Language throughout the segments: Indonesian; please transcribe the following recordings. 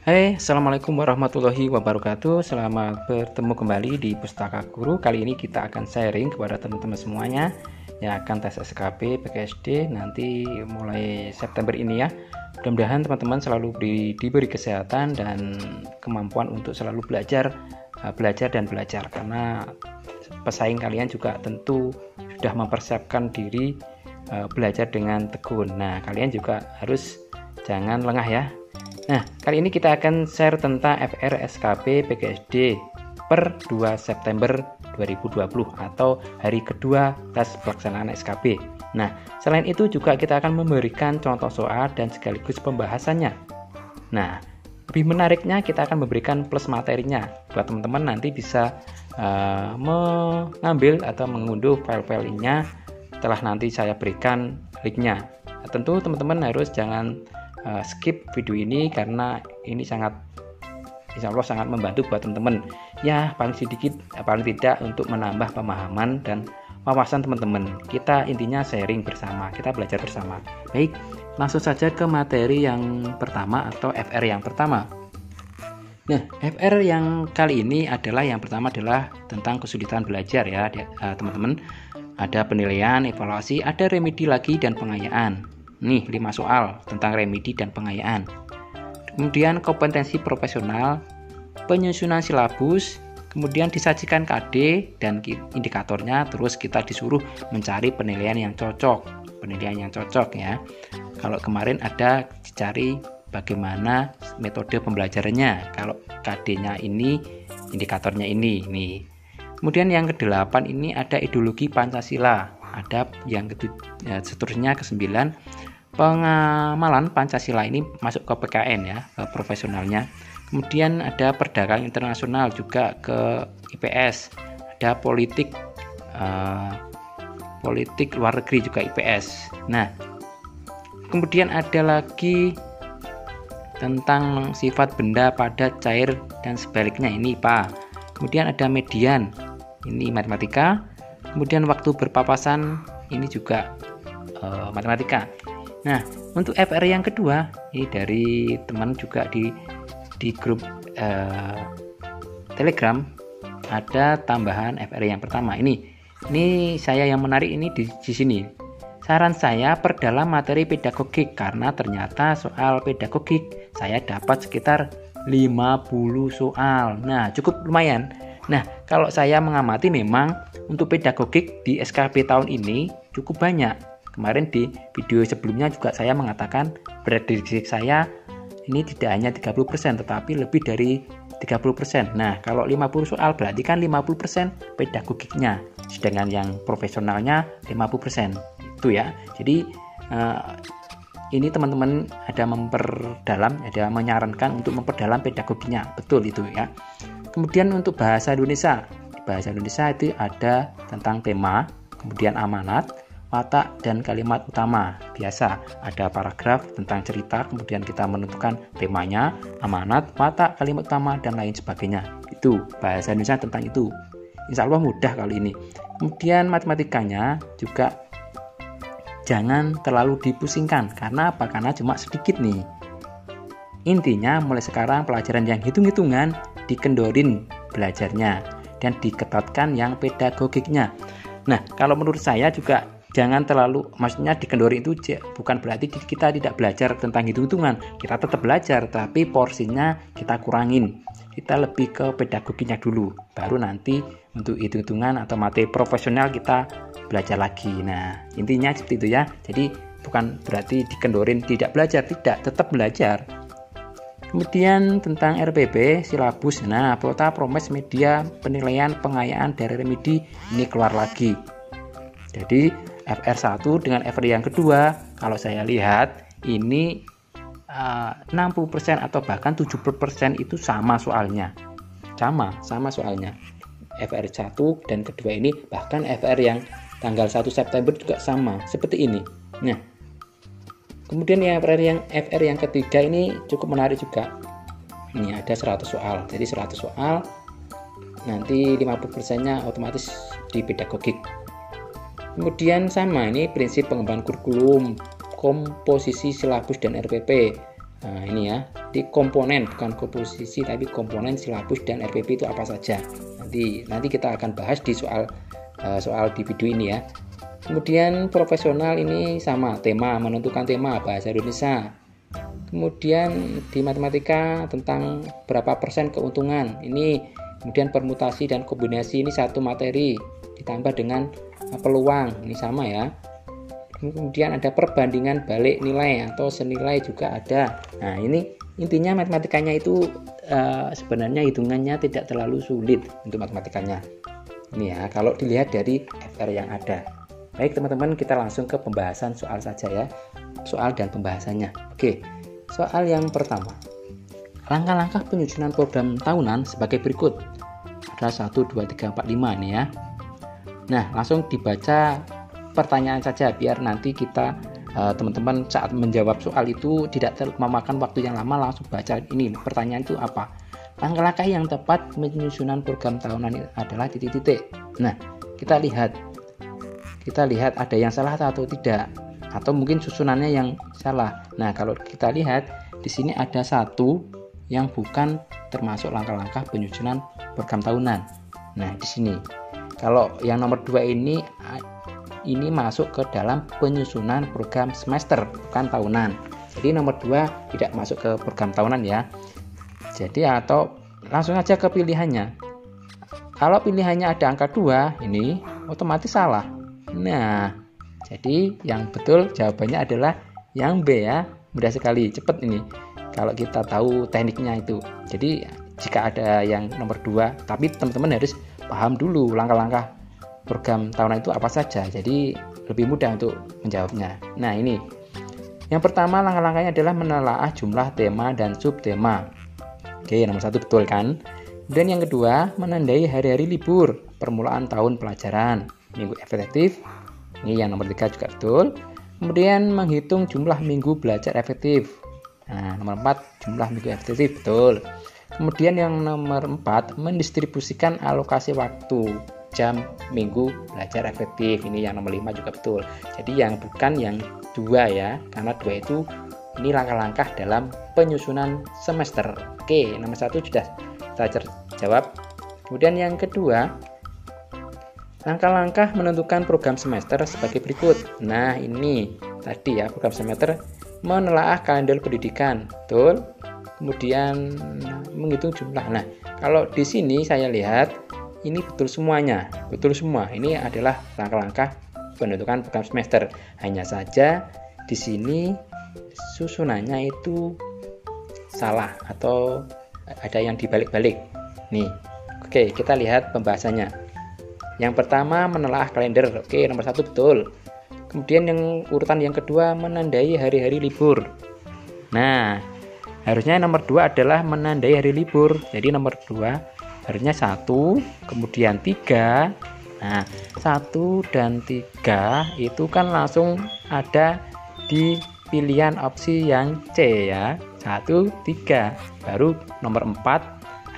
Hai, Assalamualaikum warahmatullahi wabarakatuh. Selamat bertemu kembali di Pustaka Guru. Kali ini kita akan sharing kepada teman-teman semuanya yang akan tes SKP PGSD nanti mulai September ini ya. Mudah-mudahan teman-teman selalu diberi kesehatan dan kemampuan untuk selalu belajar karena pesaing kalian juga tentu sudah mempersiapkan diri belajar dengan tekun. Nah, kalian juga harus jangan lengah ya. Nah, kali ini kita akan share tentang FR SKP PGSD per 2 September 2020 atau hari kedua tes pelaksanaan SKP. Nah, selain itu juga kita akan memberikan contoh soal dan sekaligus pembahasannya. Nah, lebih menariknya kita akan memberikan plus materinya buat teman-teman nanti bisa mengambil atau mengunduh file-filenya setelah nanti saya berikan linknya. Nah, tentu teman-teman harus jangan skip video ini karena ini insya Allah sangat membantu buat teman-teman ya, paling sedikit paling tidak untuk menambah pemahaman dan wawasan teman-teman. Kita intinya sharing bersama, kita belajar bersama. Baik, langsung saja ke materi yang pertama atau FR yang pertama. Nah, FR yang kali ini yang pertama adalah tentang kesulitan belajar ya teman-teman. Ada penilaian, evaluasi, ada remedi lagi dan pengayaan. Nih 5 soal tentang remedi dan pengayaan. Kemudian kompetensi profesional, penyusunan silabus, kemudian disajikan KD dan indikatornya, terus kita disuruh mencari penilaian yang cocok ya. Kalau kemarin ada dicari bagaimana metode pembelajarannya, kalau KD-nya ini, indikatornya ini nih. Kemudian yang ke-8 ini ada ideologi Pancasila, ada yang seterusnya ke-9 pengamalan Pancasila, ini masuk ke PKN ya, ke profesionalnya. Kemudian ada perdagangan internasional juga ke IPS, ada politik luar negeri juga IPS. Nah, kemudian ada lagi tentang sifat benda padat, cair dan sebaliknya, ini IPA. Kemudian ada median, ini matematika. Kemudian waktu berpapasan, ini juga matematika. Nah, untuk FR yang kedua, ini dari teman juga di grup Telegram ada tambahan FR yang pertama. Ini saya yang menarik ini di sini. Saran saya perdalam materi pedagogik karena ternyata soal pedagogik saya dapat sekitar 50 soal. Nah, cukup lumayan. Nah, kalau saya mengamati memang untuk pedagogik di SKP tahun ini cukup banyak. Kemarin di video sebelumnya juga saya mengatakan prediksi saya ini tidak hanya 30% tetapi lebih dari 30%. Nah, kalau 50 soal berarti kan 50% pedagogiknya, sedangkan yang profesionalnya 50%. Itu ya. Jadi ini teman-teman ada menyarankan untuk memperdalam pedagoginya. Betul itu ya. Kemudian untuk bahasa Indonesia. Di bahasa Indonesia itu ada tentang tema, kemudian amanat, watak dan kalimat utama. Biasa ada paragraf tentang cerita, kemudian kita menentukan temanya, amanat, watak, kalimat utama dan lain sebagainya. Itu bahasa Indonesia tentang itu. Insya Allah mudah kali ini. Kemudian matematikanya juga jangan terlalu dipusingkan. Karena apa? Karena cuma sedikit nih. Intinya mulai sekarang pelajaran yang hitung-hitungan dikendorin belajarnya dan diketatkan yang pedagogiknya. Nah, kalau menurut saya juga jangan terlalu, maksudnya dikendori itu bukan berarti kita tidak belajar tentang hitung-hitungan. Kita tetap belajar, tapi porsinya kita kurangin. Kita lebih ke pedagoginya dulu. Baru nanti untuk hitung-hitungan atau materi profesional kita belajar lagi. Nah, intinya seperti itu ya. Jadi bukan berarti dikendorin tidak belajar, tidak, tetap belajar. Kemudian tentang RPP, silabus. Nah, prota, promes, media, penilaian, pengayaan dari remedi ini keluar lagi. Jadi FR1 dengan FR yang kedua, kalau saya lihat ini 60% atau bahkan 70% itu sama soalnya. Sama soalnya. FR1 dan kedua ini, bahkan FR yang tanggal 1 September juga sama, seperti ini. Nah, kemudian FR yang ketiga ini cukup menarik juga. Ini ada 100 soal. Jadi 100 soal, nanti 50%-nya otomatis di pedagogik. Kemudian sama, ini prinsip pengembangan kurikulum, komposisi silabus dan RPP. Nah, ini ya, di komponen, bukan komposisi tapi komponen silabus dan RPP itu apa saja. Nanti kita akan bahas di soal di video ini ya. Kemudian profesional ini sama, tema, menentukan tema bahasa Indonesia. Kemudian di matematika tentang berapa persen keuntungan. Ini kemudian permutasi dan kombinasi, ini satu materi ditambah dengan peluang, ini sama ya. Kemudian ada perbandingan balik nilai atau senilai juga ada. Nah, ini intinya matematikanya itu sebenarnya hitungannya tidak terlalu sulit untuk matematikanya. Ini ya, kalau dilihat dari FR yang ada. Baik teman-teman, kita langsung ke pembahasan soal saja ya. Soal dan pembahasannya. Oke, soal yang pertama. Langkah-langkah penyusunan program tahunan sebagai berikut. Ada 1, 2, 3, 4, 5 ini ya. Nah, langsung dibaca pertanyaan saja biar nanti kita teman-teman saat menjawab soal itu tidak memakan waktu yang lama, langsung baca ini pertanyaan itu apa. Langkah-langkah yang tepat penyusunan program tahunan adalah titik-titik. Nah, kita lihat ada yang salah atau tidak, atau mungkin susunannya yang salah. Nah, kalau kita lihat di sini ada satu yang bukan termasuk langkah-langkah penyusunan program tahunan. Nah, di sini kalau yang nomor 2 ini masuk ke dalam penyusunan program semester, bukan tahunan. Jadi nomor 2 tidak masuk ke program tahunan ya. Jadi atau langsung aja ke pilihannya. Kalau pilihannya ada angka 2, ini otomatis salah. Nah, jadi yang betul jawabannya adalah yang B ya. Mudah sekali, cepat ini. Kalau kita tahu tekniknya itu. Jadi jika ada yang nomor 2, tapi teman-teman harus paham dulu langkah-langkah program tahunan itu apa saja, jadi lebih mudah untuk menjawabnya. Nah, ini yang pertama, langkah-langkahnya adalah menelaah jumlah tema dan subtema. Oke, nomor 1 betul kan. Dan yang kedua, menandai hari-hari libur permulaan tahun pelajaran, minggu efektif. Ini yang nomor 3 juga betul. Kemudian menghitung jumlah minggu belajar efektif. Nah, nomor 4 jumlah minggu efektif betul. Kemudian yang nomor 4, mendistribusikan alokasi waktu jam minggu belajar efektif. Ini yang nomor 5 juga betul. Jadi yang bukan yang 2 ya, karena 2 itu ini langkah-langkah dalam penyusunan semester. Oke, nomor 1 sudah kita jawab. Kemudian yang kedua, langkah-langkah menentukan program semester sebagai berikut. Nah, ini tadi ya, program semester menelaah kalender pendidikan. Betul. Kemudian menghitung jumlah. Nah, kalau di sini saya lihat ini betul semuanya, betul semua. Ini adalah langkah-langkah penentukan program semester. Hanya saja di sini susunannya itu salah atau ada yang dibalik-balik. Nih, oke, kita lihat pembahasannya. Yang pertama, menelaah kalender. Oke, nomor 1 betul. Kemudian yang urutan yang kedua, menandai hari-hari libur. Nah, harusnya nomor 2 adalah menandai hari libur. Jadi nomor 2 harusnya 1, kemudian 3. Nah, 1 dan 3 itu kan langsung ada di pilihan opsi yang C ya. 1, 3. Baru nomor 4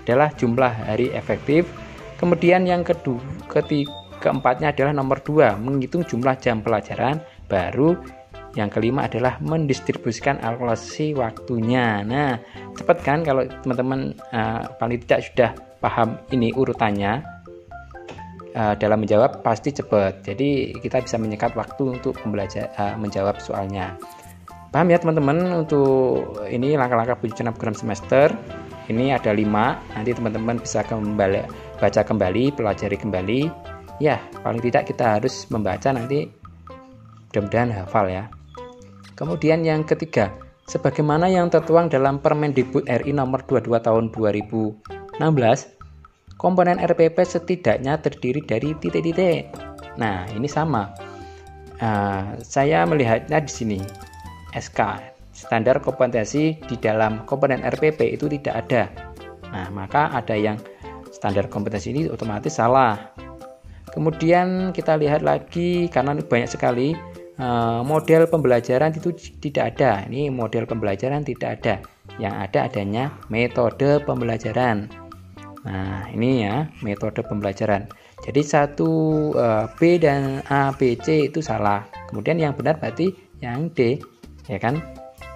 adalah jumlah hari efektif. Kemudian yang keempatnya adalah nomor 2, menghitung jumlah jam pelajaran. Baru yang kelima adalah mendistribusikan alokasi waktunya. Nah, cepat kan kalau teman-teman paling tidak sudah paham ini urutannya, dalam menjawab pasti cepat. Jadi kita bisa menyekat waktu untuk menjawab soalnya. Paham ya teman-teman? Untuk ini langkah-langkah penyusunan program semester ini ada 5. Nanti teman-teman bisa baca kembali, pelajari kembali. Ya, paling tidak kita harus membaca, nanti mudah-mudahan hafal ya. Kemudian yang ketiga, sebagaimana yang tertuang dalam Permendikbud RI nomor 22 tahun 2016, komponen RPP setidaknya terdiri dari titik-titik. Nah, ini sama. Saya melihatnya di sini. SK, standar kompetensi di dalam komponen RPP itu tidak ada. Nah, maka ada yang standar kompetensi ini otomatis salah. Kemudian kita lihat lagi, karena ini banyak sekali, model pembelajaran itu tidak ada. Ini model pembelajaran tidak ada. Yang ada adanya metode pembelajaran. Nah, ini ya metode pembelajaran. Jadi B dan A, B, C itu salah. Kemudian yang benar berarti yang D, ya kan?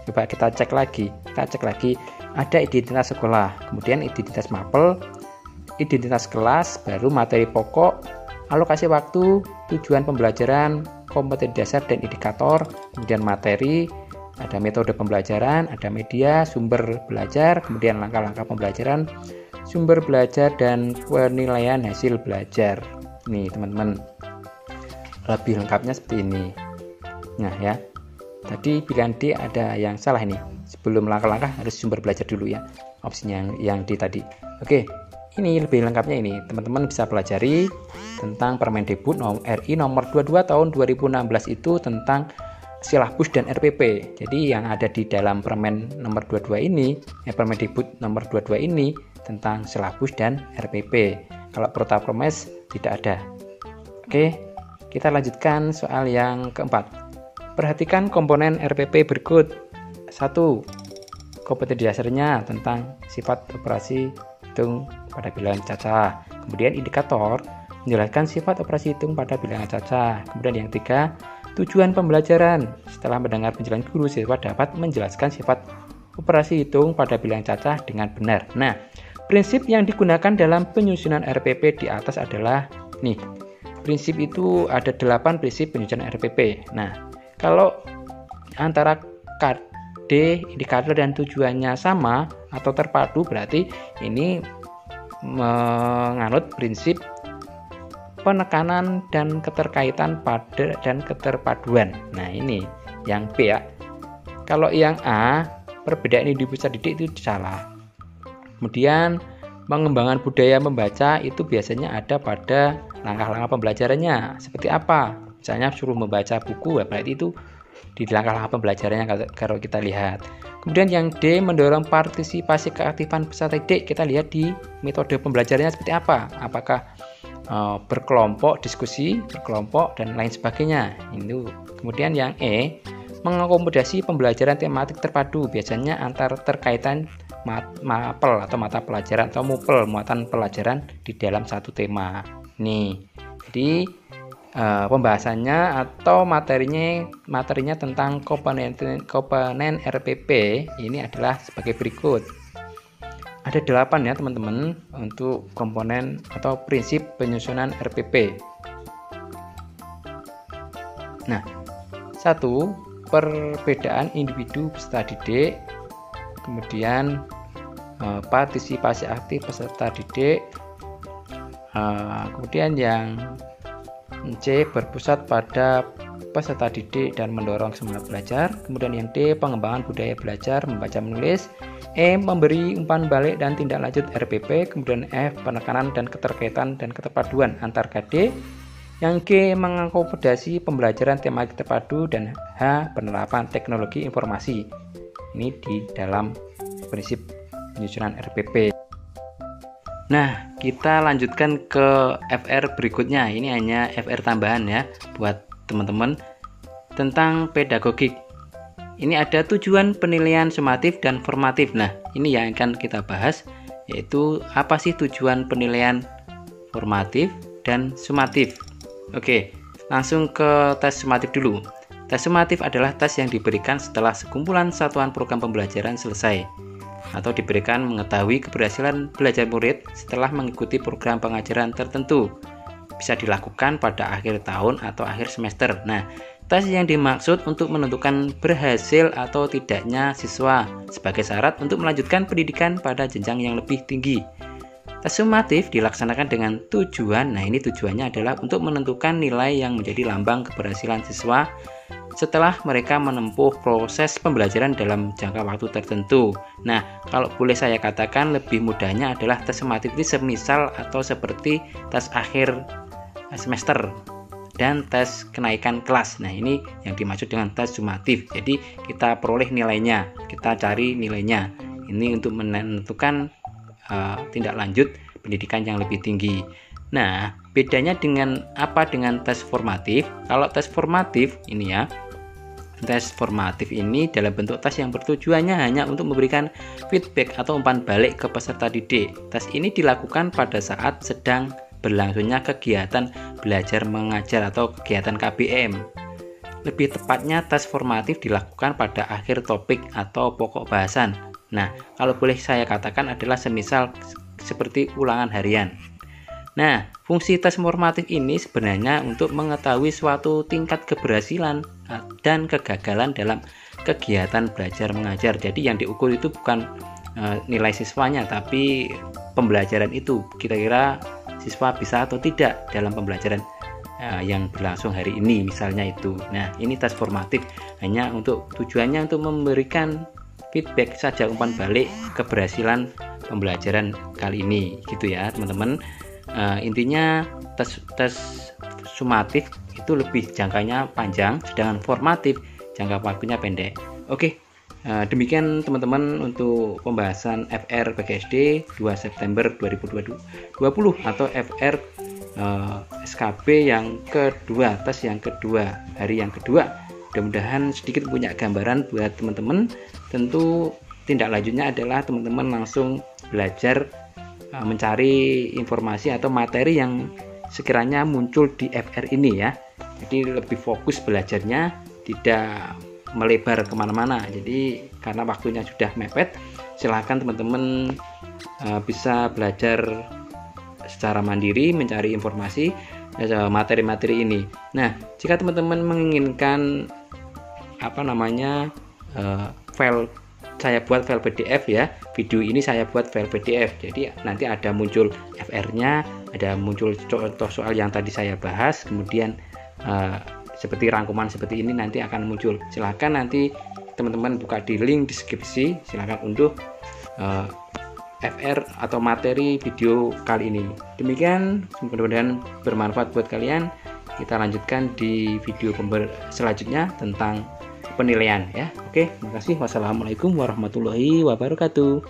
Coba kita cek lagi. Ada identitas sekolah, kemudian identitas mapel, identitas kelas, baru materi pokok, alokasi waktu, tujuan pembelajaran, kompetensi dasar dan indikator, kemudian materi, ada metode pembelajaran, ada media, sumber belajar, kemudian langkah-langkah pembelajaran, sumber belajar, dan penilaian hasil belajar. Nih teman-teman, lebih lengkapnya seperti ini. Nah ya, tadi pilihan D ada yang salah ini. Sebelum langkah-langkah harus sumber belajar dulu ya, opsinya yang D tadi. Oke, ini lebih lengkapnya ini. Teman-teman bisa pelajari tentang Permendikbud RI nomor 22 tahun 2016 itu tentang silabus dan RPP. Jadi yang ada di dalam Permen nomor 22 ini, Permendikbud nomor 22 ini tentang silabus dan RPP. Kalau Protapromes tidak ada. Oke, kita lanjutkan soal yang keempat. Perhatikan komponen RPP berikut. 1. Kompetensi dasarnya tentang sifat operasi hitung pada bilangan cacah. Kemudian indikator menjelaskan sifat operasi hitung pada bilangan cacah. Kemudian yang 3, tujuan pembelajaran. Setelah mendengar penjelasan guru, siswa dapat menjelaskan sifat operasi hitung pada bilangan cacah dengan benar. Nah, prinsip yang digunakan dalam penyusunan RPP di atas adalah nih. Prinsip itu ada 8 prinsip penyusunan RPP. Nah, kalau antara KD, indikator dan tujuannya sama atau terpadu, berarti ini menganut prinsip penekanan dan keterkaitan pada dan keterpaduan. Nah, ini yang B ya. Kalau yang A, perbedaan individu peserta didik itu salah. Kemudian pengembangan budaya membaca itu biasanya ada pada langkah-langkah pembelajarannya. Seperti apa? Misalnya suruh membaca buku, berarti itu di langkah-langkah pembelajarannya kalau kita lihat. Kemudian yang D, mendorong partisipasi keaktifan peserta didik. Kita lihat di metode pembelajarannya seperti apa. Apakah berkelompok, diskusi, berkelompok, dan lain sebagainya. Itu. Kemudian yang E, mengakomodasi pembelajaran tematik terpadu. Biasanya antar terkaitan mapel atau mata pelajaran atau mupel, muatan pelajaran di dalam satu tema. Nih, jadi pembahasannya atau materinya tentang komponen RPP ini adalah sebagai berikut. Ada 8 ya teman-teman untuk komponen atau prinsip penyusunan RPP. Nah, 1, perbedaan individu peserta didik, kemudian partisipasi aktif peserta didik, kemudian yang C, berpusat pada peserta didik dan mendorong semangat belajar. Kemudian yang D, pengembangan budaya belajar membaca menulis. E, memberi umpan balik dan tindak lanjut RPP. Kemudian F, penekanan dan keterkaitan dan keterpaduan antar KD. Yang G, mengakomodasi pembelajaran tematik terpadu. Dan H, penerapan teknologi informasi. Ini di dalam prinsip penyusunan RPP. Nah, kita lanjutkan ke FR berikutnya. Ini hanya FR tambahan ya buat teman-teman tentang pedagogik. Ini ada tujuan penilaian sumatif dan formatif. Nah, ini yang akan kita bahas, yaitu apa sih tujuan penilaian formatif dan sumatif. Oke, langsung ke tes sumatif dulu. Tes sumatif adalah tes yang diberikan setelah sekumpulan satuan program pembelajaran selesai, atau diberikan mengetahui keberhasilan belajar murid setelah mengikuti program pengajaran tertentu. Bisa dilakukan pada akhir tahun atau akhir semester. Nah, tes yang dimaksud untuk menentukan berhasil atau tidaknya siswa sebagai syarat untuk melanjutkan pendidikan pada jenjang yang lebih tinggi. Tes sumatif dilaksanakan dengan tujuan. Nah, ini tujuannya adalah untuk menentukan nilai yang menjadi lambang keberhasilan siswa setelah mereka menempuh proses pembelajaran dalam jangka waktu tertentu. Nah, kalau boleh saya katakan lebih mudahnya adalah tes sumatif ini semisal atau seperti tes akhir semester dan tes kenaikan kelas. Nah, ini yang dimaksud dengan tes sumatif. Jadi, kita peroleh nilainya, kita cari nilainya. Ini untuk menentukan tindak lanjut pendidikan yang lebih tinggi. Nah, bedanya dengan apa dengan tes formatif? Kalau tes formatif ini ya, tes formatif ini dalam bentuk tes yang bertujuannya hanya untuk memberikan feedback atau umpan balik ke peserta didik. Tes ini dilakukan pada saat sedang berlangsungnya kegiatan belajar mengajar atau kegiatan KBM. lebih tepatnya tes formatif dilakukan pada akhir topik atau pokok bahasan. Nah, kalau boleh saya katakan adalah semisal seperti ulangan harian. Nah, fungsi tes formatif ini sebenarnya untuk mengetahui suatu tingkat keberhasilan dan kegagalan dalam kegiatan belajar mengajar. Jadi yang diukur itu bukan nilai siswanya, tapi pembelajaran itu. Kira-kira siswa bisa atau tidak dalam pembelajaran yang berlangsung hari ini, misalnya itu. Nah, ini tes formatif hanya untuk tujuannya untuk memberikan feedback saja, umpan balik keberhasilan pembelajaran kali ini, gitu ya teman-teman. Intinya tes sumatif itu lebih jangkanya panjang, sedangkan formatif jangka waktunya pendek. Oke, demikian teman-teman untuk pembahasan FR PGSD 2 September 2020 atau FR SKB yang kedua, tes yang kedua, hari yang kedua. Mudah-mudahan sedikit punya gambaran buat teman-teman. Tentu tindak lanjutnya adalah teman-teman langsung belajar mencari informasi atau materi yang sekiranya muncul di FR ini ya. Jadi lebih fokus belajarnya, tidak melebar kemana-mana. Jadi karena waktunya sudah mepet, silahkan teman-teman bisa belajar secara mandiri mencari informasi materi-materi ini. Nah, jika teman-teman menginginkan file, saya buat file PDF ya, video ini saya buat file PDF, jadi nanti ada muncul FR-nya, ada muncul contoh soal yang tadi saya bahas, kemudian seperti rangkuman seperti ini nanti akan muncul. Silahkan nanti teman-teman buka di link deskripsi, silahkan unduh FR atau materi video kali ini. Demikian, mudah-mudahan bermanfaat buat kalian. Kita lanjutkan di video selanjutnya tentang penilaian ya. Oke, terima kasih. Wassalamualaikum warahmatullahi wabarakatuh.